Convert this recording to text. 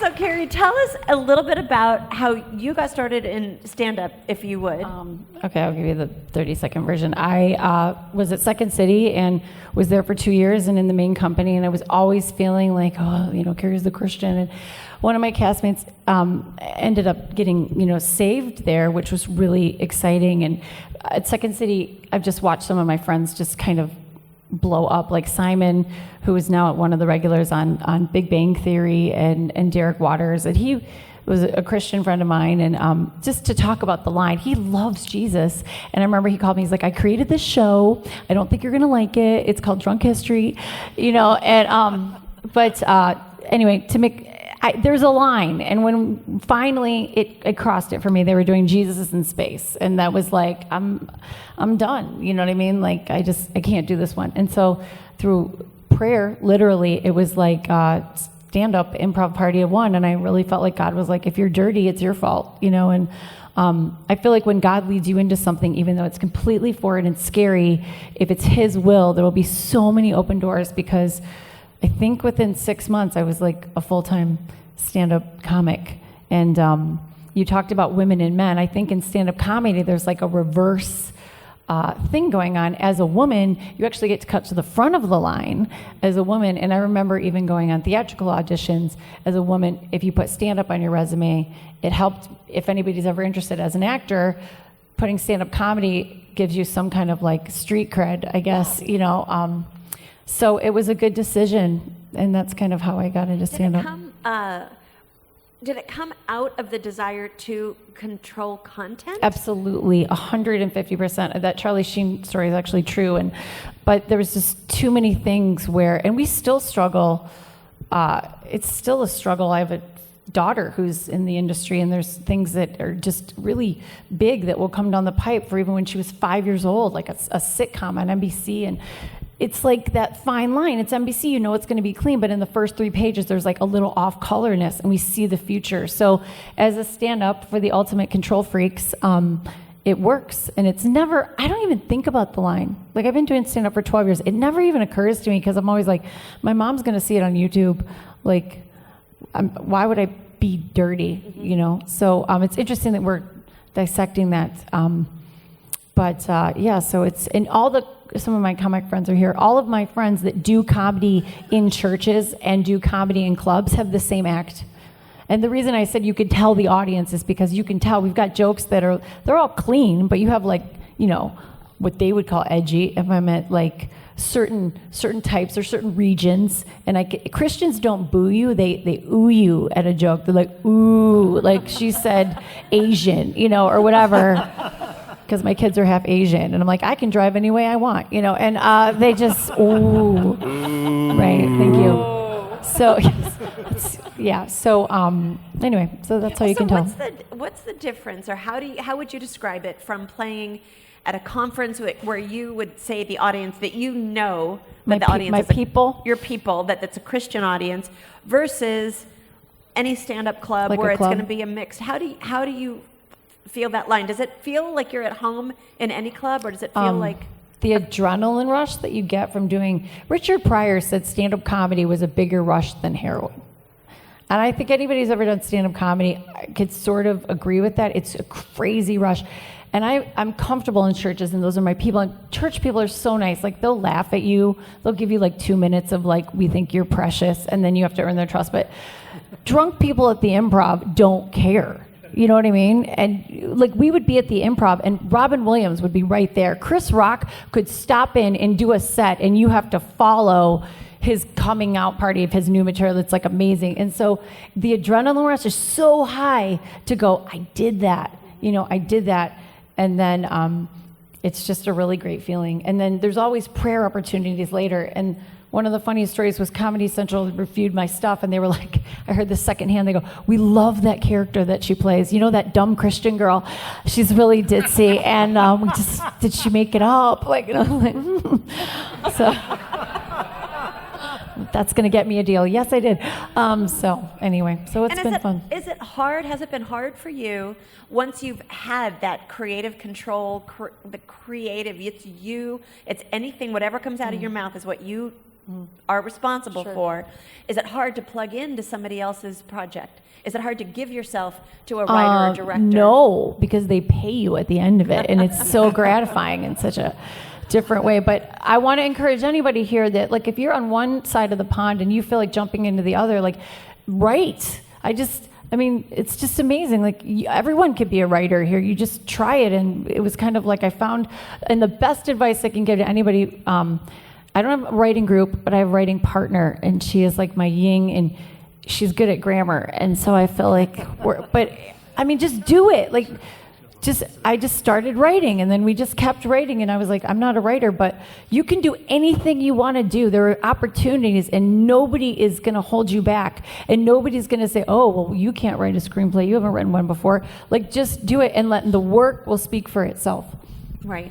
So, Kerri, tell us a little bit about how you got started in stand-up, if you would. Okay, I'll give you the 30-second version. I was at Second City and was there for 2 years and in the main company, and I was always feeling like, Kerri's the Christian. And one of my castmates ended up getting, saved there, which was really exciting. And at Second City, I've just watched some of my friends just kind of blow up, like Simon, who is now one of the regulars on Big Bang Theory, and Derek Waters, and he was a Christian friend of mine, and just to talk about the line, he loves Jesus. And I remember he called me, he's like, I created this show, I don't think you're gonna like it, it's called Drunk History, anyway, there's a line, and when finally it crossed it for me, they were doing Jesus in space, and that was like, I'm done, you know what I mean? Like, I can't do this one. And so through prayer, literally, it was like stand-up improv party of one, and I really felt like God was like, if you're dirty, it's your fault, and I feel like when God leads you into something, even though it's completely foreign and scary, if it's His will, there will be so many open doors, because I think within 6 months, I was like a full-time stand-up comic. And you talked about women and men. I think in stand-up comedy, there's like a reverse thing going on. As a woman, you actually get to cut to the front of the line as a woman. And I remember even going on theatrical auditions as a woman. If you put stand-up on your resume, it helped. If anybody's ever interested as an actor, putting stand-up comedy gives you some kind of like street cred, I guess, So it was a good decision, and that's kind of how I got into stand-up. Did it come out of the desire to control content? Absolutely, 150%. That Charlie Sheen story is actually true, but there was just too many things and we still struggle. It's still a struggle. I have a daughter who's in the industry, and there's things that are just really big that will come down the pipe for even when she was 5 years old, like a sitcom on NBC, and it's like that fine line. It's NBC, it's going to be clean, but in the first 3 pages, there's like a little off-colorness, and we see the future. So as a stand-up for the ultimate control freaks, it works, and it's never, I don't even think about the line. Like, I've been doing stand-up for 12 years. It never even occurs to me, because I'm always like, my mom's going to see it on YouTube. Like, why would I be dirty, So it's interesting that we're dissecting that. So it's, and some of my comic friends are here. All of my friends that do comedy in churches and do comedy in clubs have the same act. And the reason I said you could tell the audience is because you can tell we've got jokes they're all clean, but you have like, what they would call edgy, if I meant like certain types or certain regions. And Christians don't boo you, they ooh you at a joke. They're like, ooh, like she said Asian, or whatever. Because my kids are half Asian, and I'm like, I can drive any way I want, and they just, ooh, right, thank you. So, anyway, so that's how you can tell. What's the difference, or how would you describe it from playing at a conference where you would say the audience that your people, that's a Christian audience, versus any stand-up club like where it's going to be a mix? How do you feel that line? Does it feel like you're at home in any club, or does it feel like the adrenaline rush that you get from doing? Richard Pryor said stand-up comedy was a bigger rush than heroin, and I think anybody who's ever done stand-up comedy could sort of agree with that. It's a crazy rush, and I'm comfortable in churches, and those are my people. And church people are so nice. Like, they'll laugh at you, they'll give you like 2 minutes of like, we think you're precious, and then you have to earn their trust. But drunk people at the Improv don't care. You know what I mean? And like, we would be at the Improv, and Robin Williams would be right there. Chris Rock could stop in and do a set, and you have to follow his coming out party of his new material that's like amazing. And so the adrenaline rush is so high to go, I did that. I did that. And then it's just a really great feeling. And then there's always prayer opportunities later. And one of the funniest stories was Comedy Central reviewed my stuff, and they were like, I heard this secondhand, they go, we love that character that she plays. That dumb Christian girl, she's really ditzy, and did she make it up? Like, so that's going to get me a deal. Yes, I did. Anyway, so it's been fun. Is it hard? Has it been hard for you once you've had that creative control, the creative, it's you, it's anything, whatever comes out of your mouth is what you are responsible for, is it hard to plug into somebody else's project? Is it hard to give yourself to a writer or director? No, because they pay you at the end of it, and it's so gratifying in such a different way. But I want to encourage anybody here that, like, if you're on one side of the pond and you feel like jumping into the other, like, write. I mean, it's just amazing. Like, everyone could be a writer here. You just try it. And it was kind of like I found, and the best advice I can give to anybody, I don't have a writing group, but I have a writing partner, and she is like my yin, and she's good at grammar. And so I feel like, but I mean, just do it. Like, I just started writing, and then we just kept writing, and I was like, I'm not a writer, but you can do anything you want to do. There are opportunities, and nobody is going to hold you back, and nobody's going to say, oh, well, you can't write a screenplay. You haven't written one before. Like, just do it, and let the work will speak for itself. Right.